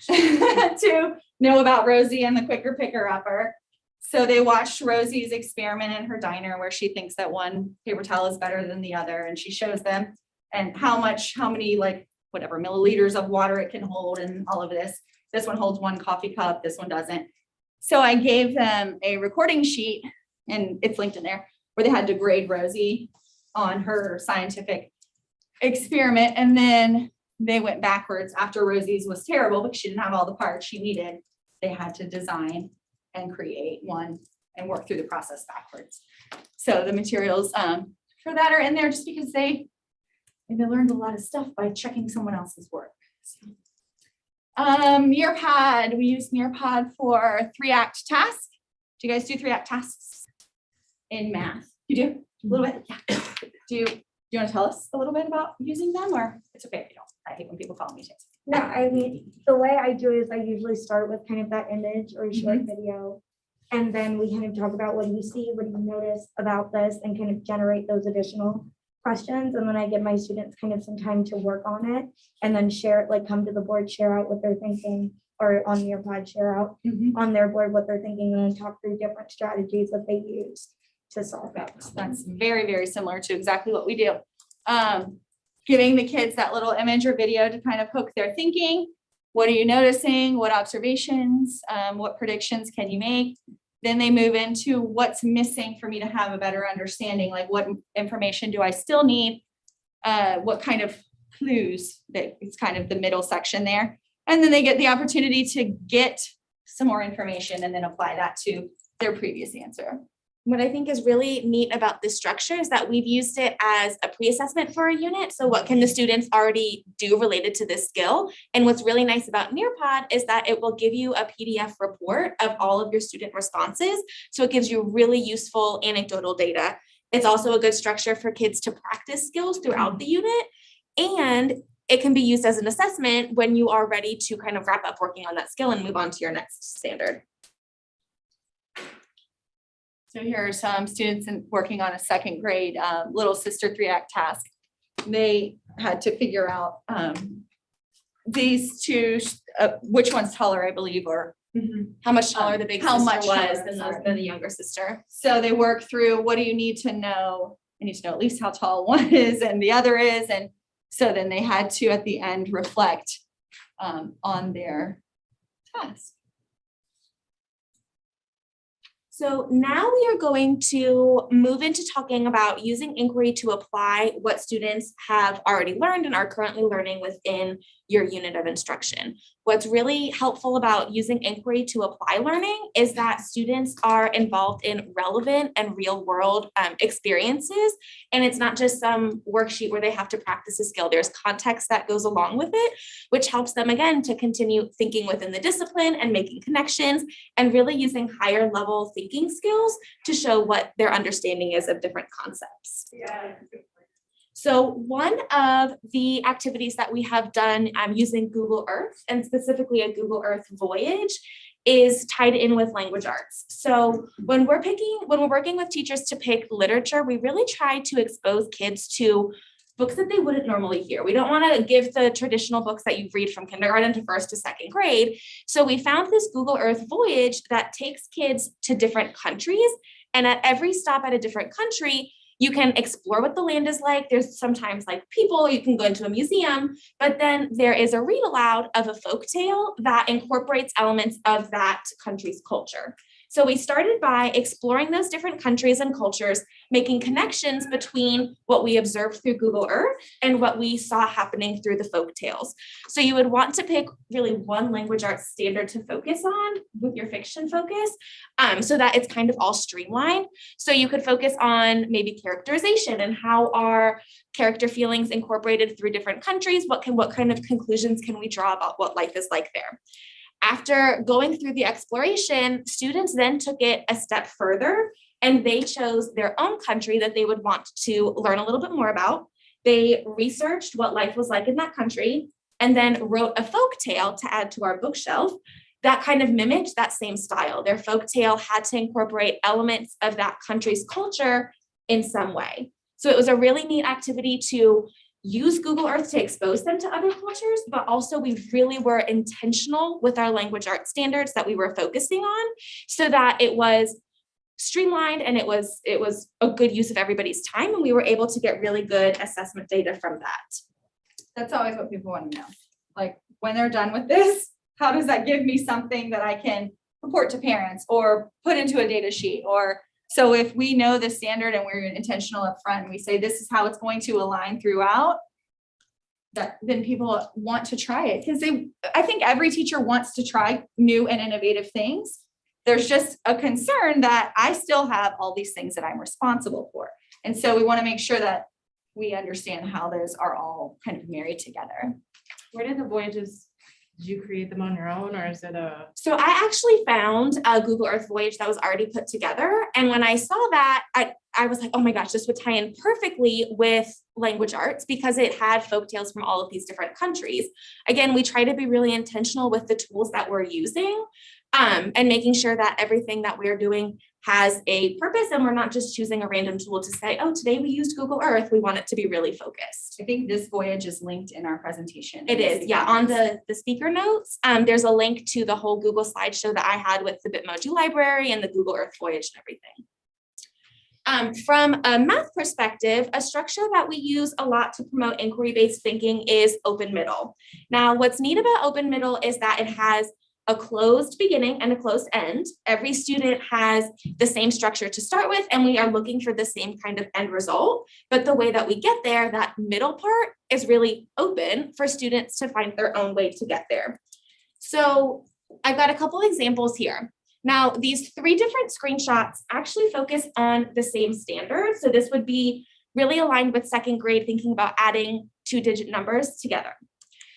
to know about Rosie and the quicker picker upper. So they watched Rosie's experiment in her diner where she thinks that one paper towel is better than the other. And she shows them and how many like whatever milliliters of water it can hold and all of this. This one holds 1 coffee cup, this one doesn't. So I gave them a recording sheet and it's linked in there where they had to grade Rosie on her scientific experiment. And then they went backwards after Rosie's was terrible because she didn't have all the parts she needed. They had to design and create one and work through the process backwards. So the materials for that are in there just because they learned a lot of stuff by checking someone else's work. So, Nearpod, we use Nearpod for 3-act tasks. Do you guys do 3-act tasks in math? You do? A little bit? Yeah. Do you want to tell us a little bit about using them, or it's okay if you don't? I hate when people call me. No, I mean, the way I do it is I usually start with kind of that image or a short video. And then we kind of talk about what do you see, what do you notice about this, and kind of generate those additional questions. And then I give my students kind of some time to work on it and then share it, like come to the board, share out what they're thinking, or on Nearpod, share out on their board what they're thinking, and then talk through different strategies that they use. to solve that. That's very, very similar to exactly what we do. Giving the kids that little image or video to kind of hook their thinking. What are you noticing? What observations? What predictions can you make? Then they move into what's missing for me to have a better understanding, like what information do I still need? What kind of clues, that it's kind of the middle section there. And then they get the opportunity to get some more information and then apply that to their previous answer. What I think is really neat about this structure is that we've used it as a pre-assessment for a unit. So what can the students already do related to this skill? And what's really nice about Nearpod is that it will give you a PDF report of all of your student responses. So it gives you really useful anecdotal data. It's also a good structure for kids to practice skills throughout the unit. And it can be used as an assessment when you are ready to kind of wrap up working on that skill and move on to your next standard. So here are some students working on a second grade little sister 3-act task. They had to figure out these two, which one's taller, I believe, or How much taller the big How sister much was taller, than sorry. than the younger sister. so they work through, what do you need to know? I need to know at least how tall one is and the other is. And so then they had to, at the end, reflect on their task. So now we are going to move into talking about using inquiry to apply what students have already learned and are currently learning within your unit of instruction. What's really helpful about using inquiry to apply learning is that students are involved in relevant and real world experiences. And it's not just some worksheet where they have to practice a skill. There's context that goes along with it, which helps them again to continue thinking within the discipline and making connections and really using higher level thinking skills to show what their understanding is of different concepts. So one of the activities that we have done using Google Earth and specifically a Google Earth Voyage is tied in with language arts. So when we're working with teachers to pick literature, we really try to expose kids to books that they wouldn't normally hear. We don't want to give the traditional books that you read from kindergarten to first to second grade. So we found this Google Earth Voyage that takes kids to different countries. And at every stop at a different country, you can explore what the land is like. There's sometimes like people, you can go into a museum, but then there is a read aloud of a folk tale that incorporates elements of that country's culture. So we started by exploring those different countries and cultures, making connections between what we observed through Google Earth and what we saw happening through the folk tales. So you would want to pick really one language arts standard to focus on with your fiction focus, so that it's kind of all streamlined. So you could focus on maybe characterization and how are character feelings incorporated through different countries? What kind of conclusions can we draw about what life is like there? After going through the exploration, students then took it a step further and they chose their own country that they would want to learn a little bit more about. They researched what life was like in that country and then wrote a folk tale to add to our bookshelf that kind of mimicked that same style. Their folk tale had to incorporate elements of that country's culture in some way. So it was a really neat activity to use Google Earth to expose them to other cultures, but also we really were intentional with our language arts standards that we were focusing on so that it was streamlined and it was a good use of everybody's time and we were able to get really good assessment data from that. That's always what people want to know. Like when they're done with this, how does that give me something that I can report to parents or put into a data sheet? Or so if we know the standard and we're intentional up front and we say this is how it's going to align throughout, that then people want to try it because I think every teacher wants to try new and innovative things. There's just a concern that I still have all these things that I'm responsible for. And so we want to make sure that we understand how those are all kind of married together. Where did the voyages, did you create them on your own or is it a? So I actually found a Google Earth Voyage that was already put together. And when I saw that, I was like, oh my gosh, this would tie in perfectly with language arts because it had folktales from all of these different countries. Again, we try to be really intentional with the tools that we're using and making sure that everything that we're doing has a purpose and we're not just choosing a random tool to say, oh, today we used Google Earth. We want it to be really focused. I think this voyage is linked in our presentation. It is, yeah, on the speaker notes. There's a link to the whole Google slideshow that I had with the Bitmoji library and the Google Earth Voyage and everything. From a math perspective, a structure that we use a lot to promote inquiry-based thinking is open middle. Now, what's neat about open middle is that it has a closed beginning and a closed end. Every student has the same structure to start with, and we are looking for the same kind of end result. But the way that we get there, that middle part is really open for students to find their own way to get there. So I've got a couple examples here. Now, these 3 different screenshots actually focus on the same standard. So this would be really aligned with 2nd grade, thinking about adding 2-digit numbers together.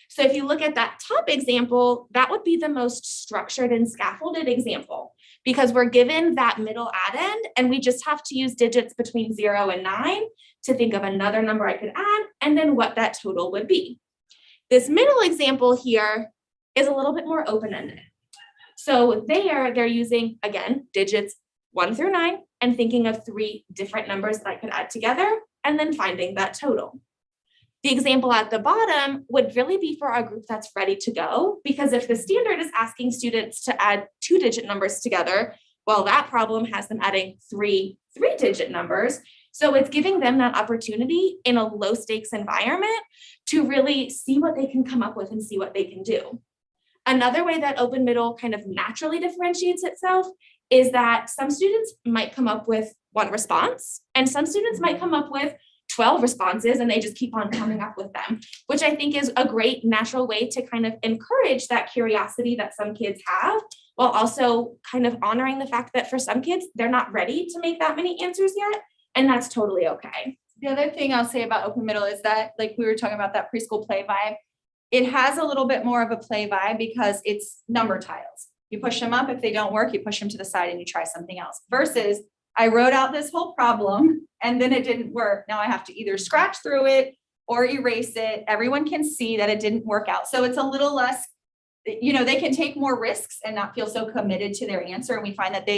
So if you look at that top example, that would be the most structured and scaffolded example, because we're given that middle add end and we just have to use digits between 0 and 9 to think of another number I could add and then what that total would be. This middle example here is a little bit more open-ended. So they're using, again, digits 1 through 9 and thinking of 3 different numbers that I could add together and then finding that total. The example at the bottom would really be for our group that's ready to go, because if the standard is asking students to add 2-digit numbers together, well, that problem has them adding 3 3-digit numbers. So it's giving them that opportunity in a low stakes environment to really see what they can come up with and see what they can do. Another way that open middle kind of naturally differentiates itself is that some students might come up with 1 response and some students might come up with 12 responses and they just keep on coming up with them, which I think is a great natural way to kind of encourage that curiosity that some kids have, while also kind of honoring the fact that for some kids, they're not ready to make that many answers yet, and that's totally okay. The other thing I'll say about open middle is that, like we were talking about that preschool play vibe, it has a little bit more of a play vibe because it's number tiles. You push them up. If they don't work, you push them to the side and you try something else. Versus I wrote out this whole problem and then it didn't work. Now I have to either scratch through it or erase it. Everyone can see that it didn't work out. So it's a little less, they can take more risks and not feel so committed to their answer. And we find that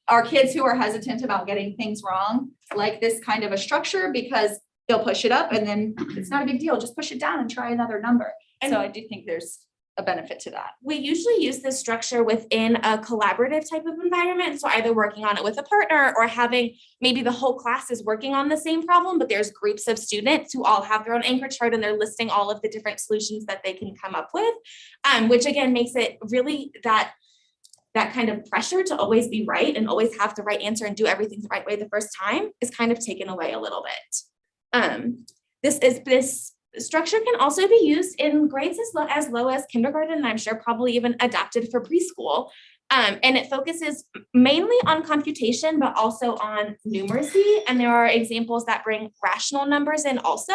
our kids who are hesitant about getting things wrong like this kind of a structure, because they'll push it up and then it's not a big deal. Just push it down and try another number. And so I do think there's a benefit to that. We usually use this structure within a collaborative type of environment. So either working on it with a partner or having maybe the whole class is working on the same problem, but there's groups of students who all have their own anchor chart and they're listing all of the different solutions that they can come up with, which again makes it really that kind of pressure to always be right and always have the right answer and do everything the right way the first time is kind of taken away a little bit. This structure can also be used in grades as low as kindergarten, and I'm sure probably even adapted for preschool. And it focuses mainly on computation, but also on numeracy. And there are examples that bring rational numbers in also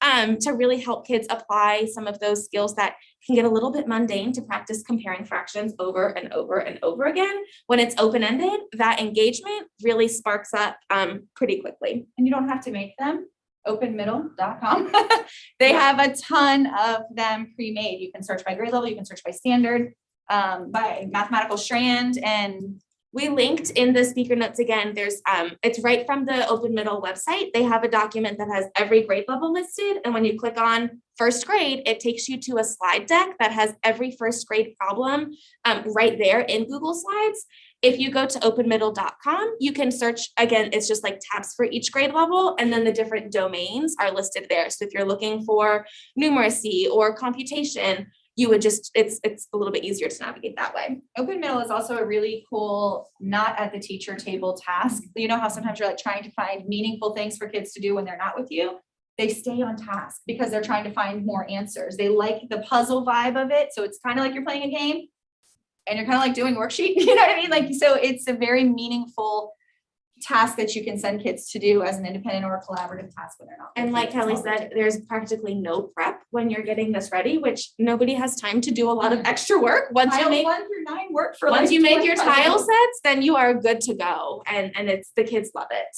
to really help kids apply some of those skills that can get a little bit mundane to practice comparing fractions over and over and over again. When it's open-ended, that engagement really sparks up pretty quickly. And you don't have to make them. Openmiddle.com. They have a ton of them pre-made. You can search by grade level, you can search by standard, by mathematical strand, and we linked in the speaker notes again. There's it's right from the Open Middle website. They have a document that has every grade level listed, and when you click on first grade, it takes you to a slide deck that has every first grade problem right there in Google Slides. If you go to openmiddle.com, you can search, again, it's just like tabs for each grade level, and then the different domains are listed there. So if you're looking for numeracy or computation, you would just, it's a little bit easier to navigate that way. Open Middle is also a really cool, not at the teacher table task. You know how sometimes you're like trying to find meaningful things for kids to do when they're not with you? They stay on task because they're trying to find more answers. They like the puzzle vibe of it. So it's kind of like you're playing a game and you're kind of like doing worksheet, you know what I mean? Like, so it's a very meaningful task that you can send kids to do as an independent or a collaborative task when they're not. And like Kelly said, there's practically no prep when you're getting this ready, which nobody has time to do a lot of extra work. Once you make 1 through 9 work for once like you make your 25 tile minutes. sets, then you are good to go. And it's the kids love it.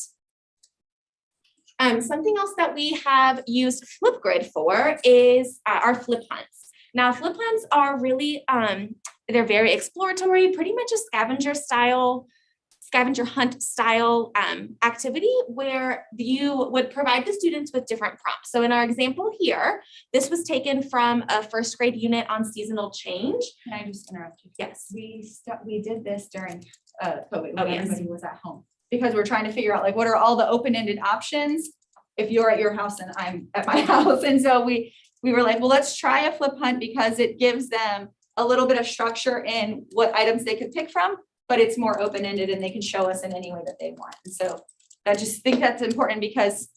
Something else that we have used Flipgrid for is our flip hunts. Now, flip hunts are really, they're very exploratory, pretty much a scavenger hunt style activity where you would provide the students with different prompts. So in our example here, this was taken from a first grade unit on seasonal change. Can I just interrupt you? Yes. We did this during COVID when Oh, yes. everybody was at home. because we're trying to figure out like, what are all the open-ended options? If you're at your house and I'm at my house. And so we were like, well, let's try a flip hunt because it gives them a little bit of structure in what items they could pick from, but it's more open-ended and they can show us in any way that they want. And so I just think that's important because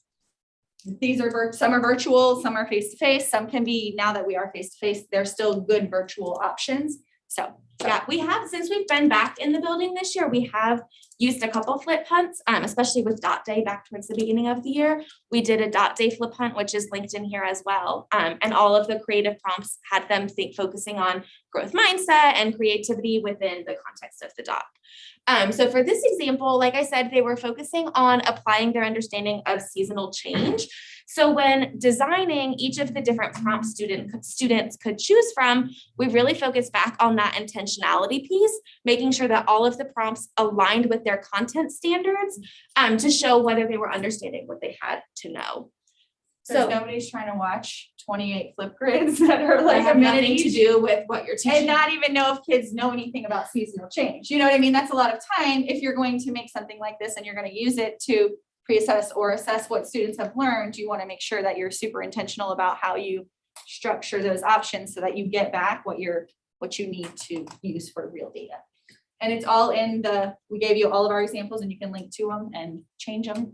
these are, some are virtual, some are face-to-face, some can be, now that we are face-to-face, they're still good virtual options. So Yeah, we have, since we've been back in the building this year, we have used a couple flip hunts, especially with Dot Day back towards the beginning of the year. We did a Dot Day flip hunt, which is linked in here as well. And all of the creative prompts had them focusing on growth mindset and creativity within the context of the dot. So for this example, like I said, they were focusing on applying their understanding of seasonal change. So when designing each of the different prompts students could choose from, we really focused back on that intentionality piece, making sure that all of the prompts aligned with their content standards to show whether they were understanding what they had to know. So So nobody's trying to watch 28 flip grids that are like a have minute nothing to each. do with what you're And teaching. not even know if kids know anything about seasonal change. You know what I mean? That's a lot of time if you're going to make something like this and you're going to use it to pre-assess or assess what students have learned. You want to make sure that you're super intentional about how you structure those options so that you get back what you need to use for real data. And it's all in we gave you all of our examples and you can link to them and change them.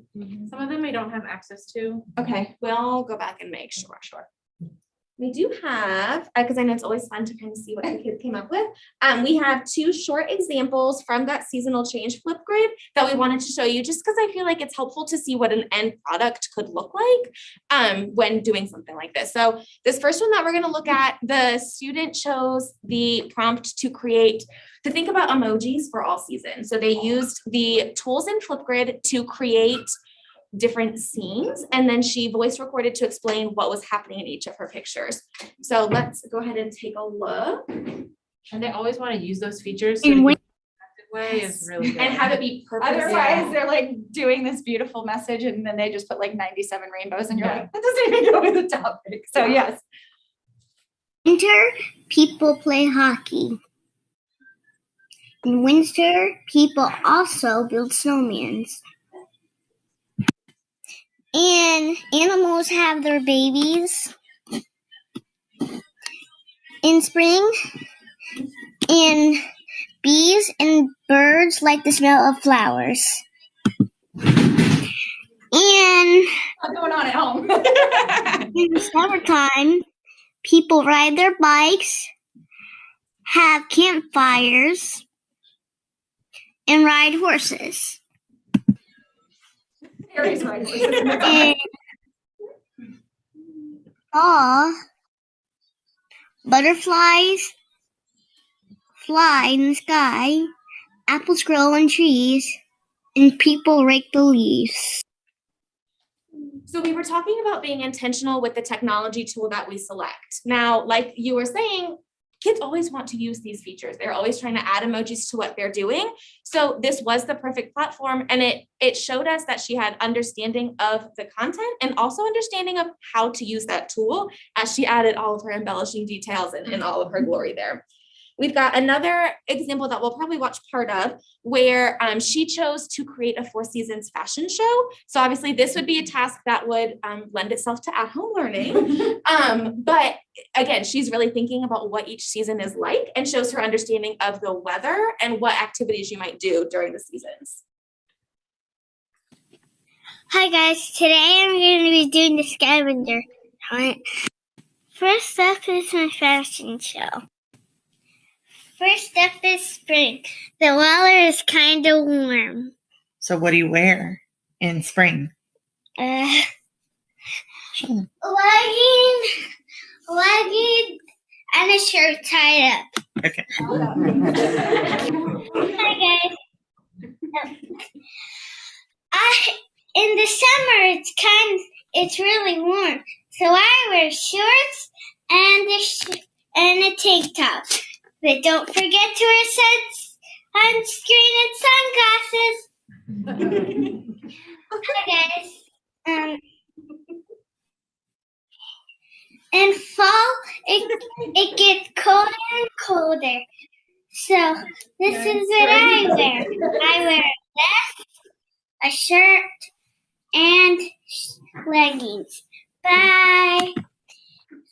Some of them we don't have access to. Okay. We'll go back and make sure. We do have, because I know it's always fun to kind of see what the kids came up with. We have 2 short examples from that seasonal change flip grid that we wanted to show you just because I feel like it's helpful to see what an end product could look like when doing something like this. So this first one that we're going to look at, the student chose the prompt to think about emojis for all seasons. So they used the tools in Flipgrid to create different scenes, and then she voice recorded to explain what was happening in each of her pictures. So let's go ahead and take a look And they always want to use those features. And So when- way is really good. and have it be purposeful. Otherwise, they're like doing this beautiful message and then they just put like 97 rainbows and you're Yeah. like, that doesn't even go with the topic. So yes. Winter, people play hockey. In winter, people also build snowmans. And animals have their babies. In spring, and bees and birds like the smell of flowers. And What's going on at home? in the summertime, people ride their bikes, have campfires, and ride horses. Aries right. In fall, butterflies fly in the sky, apples grow on trees, and people rake the leaves. So we were talking about being intentional with the technology tool that we select. Now, like you were saying, kids always want to use these features. They're always trying to add emojis to what they're doing. So this was the perfect platform. And it showed us that she had understanding of the content and also understanding of how to use that tool as she added all of her embellishing details and all of her glory there. We've got another example that we'll probably watch part of where she chose to create a 4 seasons fashion show. So obviously this would be a task that would lend itself to at-home learning. But again, she's really thinking about what each season is like and shows her understanding of the weather and what activities you might do during the seasons. Hi guys, today I'm going to be doing the scavenger hunt. First up is my fashion show. First up is spring. The weather is kind of warm. So what do you wear in spring? Legging, and a shirt tied up. Okay. Hi guys. In the summer it's really warm, so I wear shorts and a tank top. But don't forget to wear sunscreen and sunglasses. Hi guys. In fall, it gets colder and colder. So this is what I wear. I wear a vest a shirt, and leggings. Bye.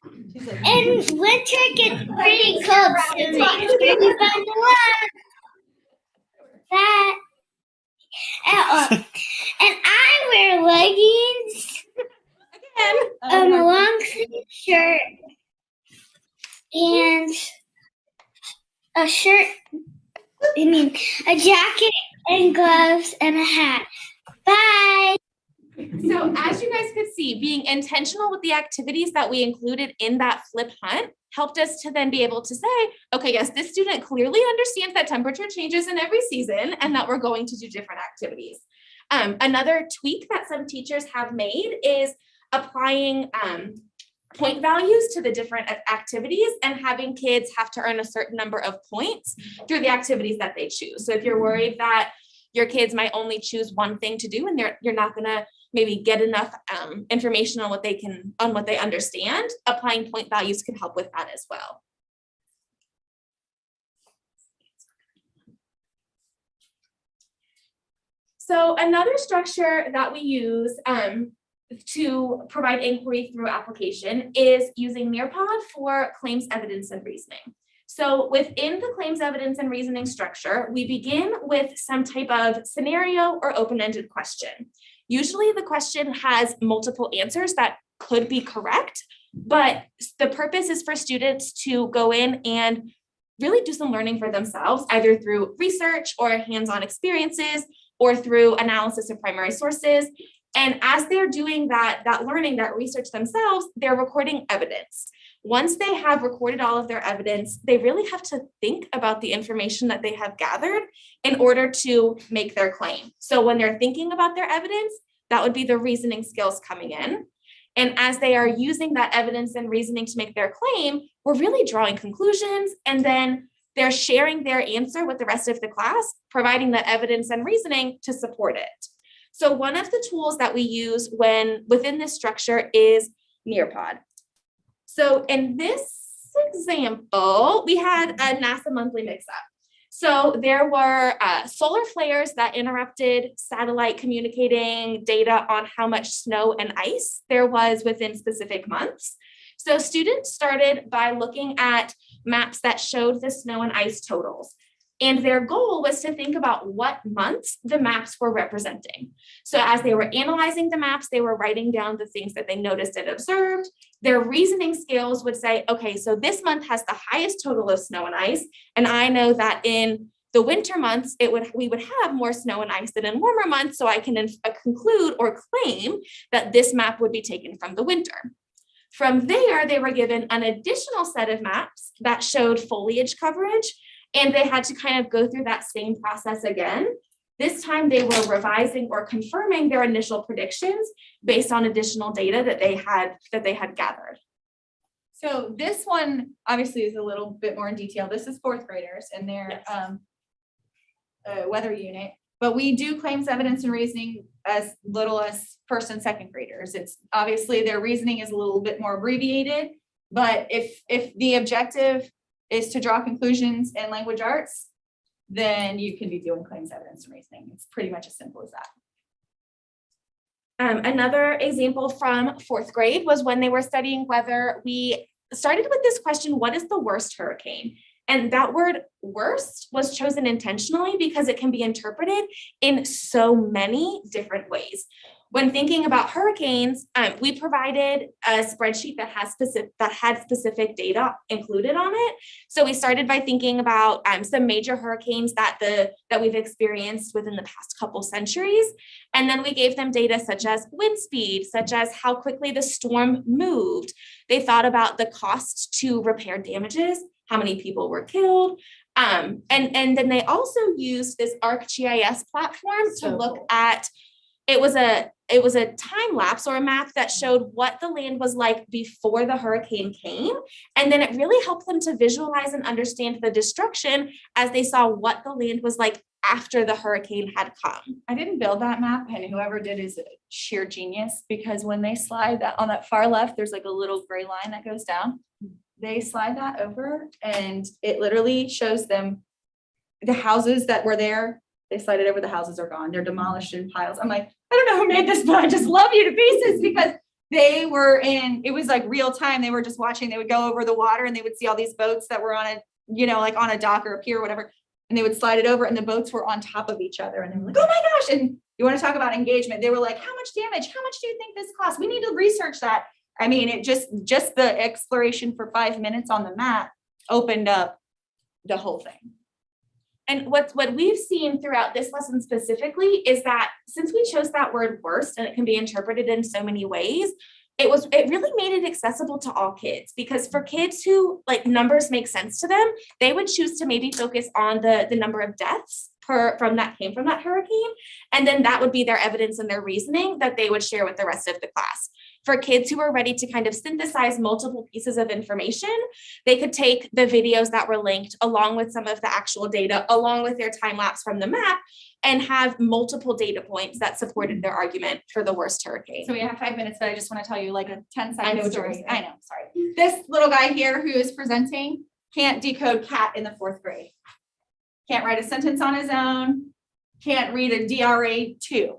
In winter, it gets pretty cold, so make sure you find the one. That. And I wear leggings, a long sleeve shirt, and a shirt. A jacket and gloves and a hat. Bye. So as you guys could see, being intentional with the activities that we included in that flip hunt helped us to then be able to say, okay, yes, this student clearly understands that temperature changes in every season and that we're going to do different activities. Another tweak that some teachers have made is applying point values to the different activities and having kids have to earn a certain number of points through the activities that they choose. So if you're worried that your kids might only choose one thing to do and you're not gonna maybe get enough information on what they understand, applying point values can help with that as well. So another structure that we use to provide inquiry through application is using Nearpod for claims, evidence, and reasoning. So within the claims, evidence, and reasoning structure, we begin with some type of scenario or open-ended question. Usually the question has multiple answers that could be correct, but the purpose is for students to go in and really do some learning for themselves, either through research or hands-on experiences or through analysis of primary sources. And as they're doing that learning, that research themselves, they're recording evidence. Once they have recorded all of their evidence, they really have to think about the information that they have gathered in order to make their claim. So when they're thinking about their evidence, that would be the reasoning skills coming in. And as they are using that evidence and reasoning to make their claim, we're really drawing conclusions, and then they're sharing their answer with the rest of the class, providing the evidence and reasoning to support it. So one of the tools that we use within this structure is Nearpod. So in this example, we had a NASA monthly mix-up. So there were solar flares that interrupted satellite communicating data on how much snow and ice there was within specific months. So students started by looking at maps that showed the snow and ice totals. And their goal was to think about what months the maps were representing. So as they were analyzing the maps, they were writing down the things that they noticed and observed. Their reasoning skills would say, okay, so this month has the highest total of snow and ice. And I know that in the winter months, we would have more snow and ice than in warmer months. So I can conclude or claim that this map would be taken from the winter. From there, they were given an additional set of maps that showed foliage coverage. And they had to kind of go through that same process again. This time they were revising or confirming their initial predictions based on additional data that they had gathered. So this one obviously is a little bit more in detail. This is fourth graders and their weather unit, but we do claims, evidence, and reasoning as little as first and second graders. It's obviously their reasoning is a little bit more abbreviated, but if the objective is to draw conclusions in language arts, then you can be doing claims, evidence, and reasoning. It's pretty much as simple as that. Another example from fourth grade was when they were studying weather. We started with this question, what is the worst hurricane? And that word worst was chosen intentionally because it can be interpreted in so many different ways. When thinking about hurricanes, we provided a spreadsheet that had specific data included on it. So we started by thinking about some major hurricanes that we've experienced within the past couple centuries. And then we gave them data such as wind speed, such as how quickly the storm moved. They thought about the cost to repair damages, how many people were killed. And then they also used this ArcGIS platform to look at, it was a time lapse or a map that showed what the land was like before the hurricane came. And then it really helped them to visualize and understand the destruction as they saw what the land was like after the hurricane had come. I didn't build that map, and whoever did is a sheer genius, because when they slide that on that far left, there's like a little gray line that goes down. They slide that over and it literally shows them the houses that were there They slide it over, the houses are gone. They're demolished in piles. I'm like, I don't know who made this, but I just love you to pieces because they were it was like real time. They were just watching. They would go over the water and they would see all these boats that were on a, like on a dock or a pier or whatever. And they would slide it over and the boats were on top of each other. And they were like, oh my gosh. And you want to talk about engagement. They were like, how much damage? How much do you think this costs? We need to research that. I mean, it just the exploration for 5 minutes on the map opened up the whole thing. And what we've seen throughout this lesson specifically is that since we chose that word worst and it can be interpreted in so many ways, it really made it accessible to all kids, because for kids who like numbers make sense to them, they would choose to maybe focus on the number of deaths from that hurricane. And then that would be their evidence and their reasoning that they would share with the rest of the class. For kids who are ready to kind of synthesize multiple pieces of information, they could take the videos that were linked along with some of the actual data, along with their time lapse from the map, and have multiple data points that supported their argument for the worst hurricane. So we have 5 minutes, but I just want to tell you like a 10-second I know what you're story. saying. I know, sorry. This little guy here who is presenting can't decode cat in the 4th grade. Can't write a sentence on his own. Can't read a DRA 2.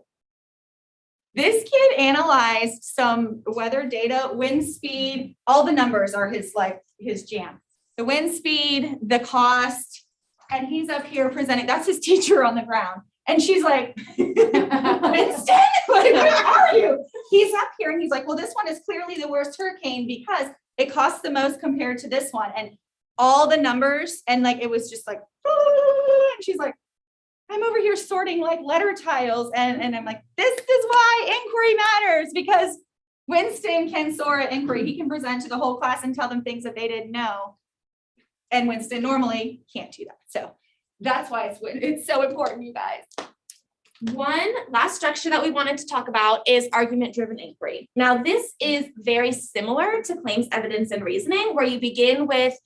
This kid analyzed some weather data, wind speed, all the numbers are his jam. The wind speed, the cost, and he's up here presenting. That's his teacher on the ground. And she's like, Winston, like, where are you? He's up here and he's like, well, this one is clearly the worst hurricane because it costs the most compared to this one. And all the numbers, and like, it was just like, and she's like, I'm over here sorting like letter tiles. And I'm like, this is why inquiry matters, because Winston can soar at inquiry. He can present to the whole class and tell them things that they didn't know. And Winston normally can't do that. So that's why it's so important, you guys. One last structure that we wanted to talk about is argument-driven inquiry. Now, this is very similar to claims, evidence, and reasoning, where you begin with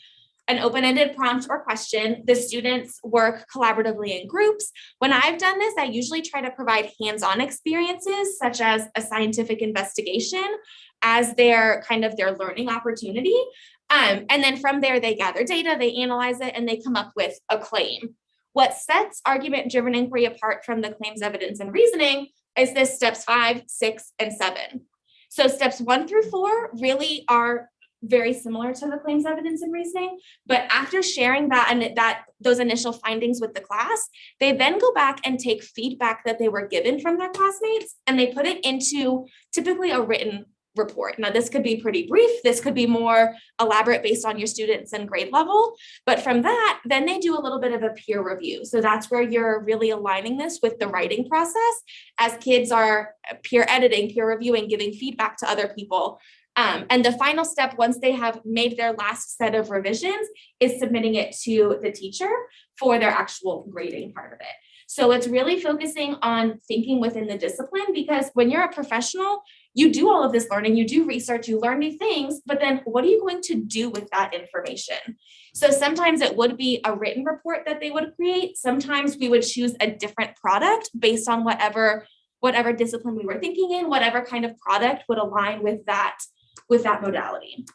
an open-ended prompt or question. The students work collaboratively in groups. When I've done this, I usually try to provide hands-on experiences, such as a scientific investigation, as their learning opportunity. And then from there, they gather data, they analyze it, and they come up with a claim. What sets argument-driven inquiry apart from the claims, evidence, and reasoning is this steps 5, 6, and 7. So steps 1 through 4 really are very similar to the claims, evidence, and reasoning. But after sharing those initial findings with the class, they then go back and take feedback that they were given from their classmates, and they put it into typically a written report. Now, this could be pretty brief. This could be more elaborate based on your students and grade level. But from that, then they do a little bit of a peer review. So that's where you're really aligning this with the writing process, as kids are peer editing, peer reviewing, giving feedback to other people. And the final step, once they have made their last set of revisions, is submitting it to the teacher for their actual grading part of it. So it's really focusing on thinking within the discipline, because when you're a professional, you do all of this learning, you do research, you learn new things, but then what are you going to do with that information? So sometimes it would be a written report that they would create. Sometimes we would choose a different product based on whatever discipline we were thinking in, whatever kind of product would align with that modality.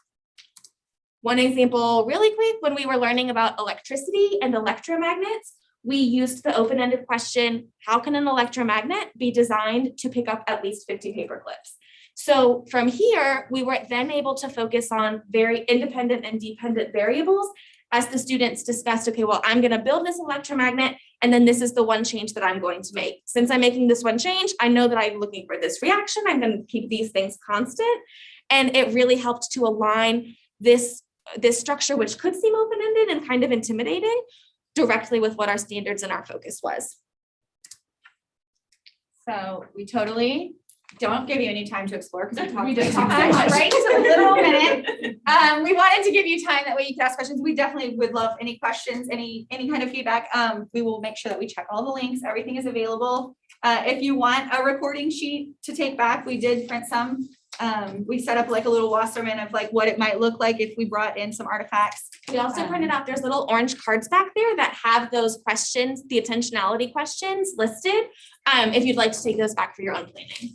One example really quick, when we were learning about electricity and electromagnets, we used the open-ended question, how can an electromagnet be designed to pick up at least 50 paper clips? So from here, we were then able to focus on very independent and dependent variables as the students discussed, okay, well, I'm gonna build this electromagnet, and then this is the one change that I'm going to make. Since I'm making this one change, I know that I'm looking for this reaction. I'm gonna keep these things constant. And it really helped to align this structure, which could seem open-ended and kind of intimidating, directly with what our standards and our focus was. So we totally don't give you any time to explore because We we just talked talked so so much, much. right? So a little minute. We wanted to give you time, that way you could ask questions. We definitely would love any questions, any kind of feedback. We will make sure that we check all the links. Everything is available. If you want a recording sheet to take back, we did print some. We set up like a little Wasserman of like what it might look like if we brought in some artifacts. We also printed out, there's little orange cards back there that have those questions, the attentionality questions listed, if you'd like to take those back for your own planning.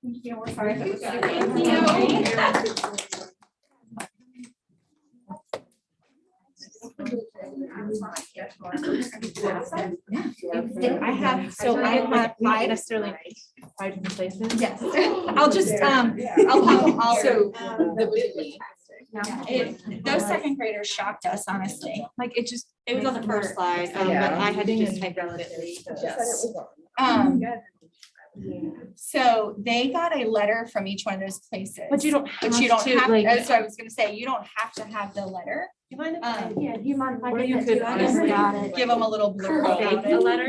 Thank you. We're sorry if it was. Thank you. I have, so I have Not five. necessarily 5 different places. Yes, I'll just, I'll also. Those second graders shocked us, honestly. Like, it just, It was on the first slide, but I had to just type it. yes. So they got a letter from each one of those places. But you don't But you don't to, have, like- that's what I was gonna say, you don't have to have the letter. You mind if Um, Yeah, do you mind if I Or get you that could too? I never got honestly it. Give them a little blurb about fake it. the letter?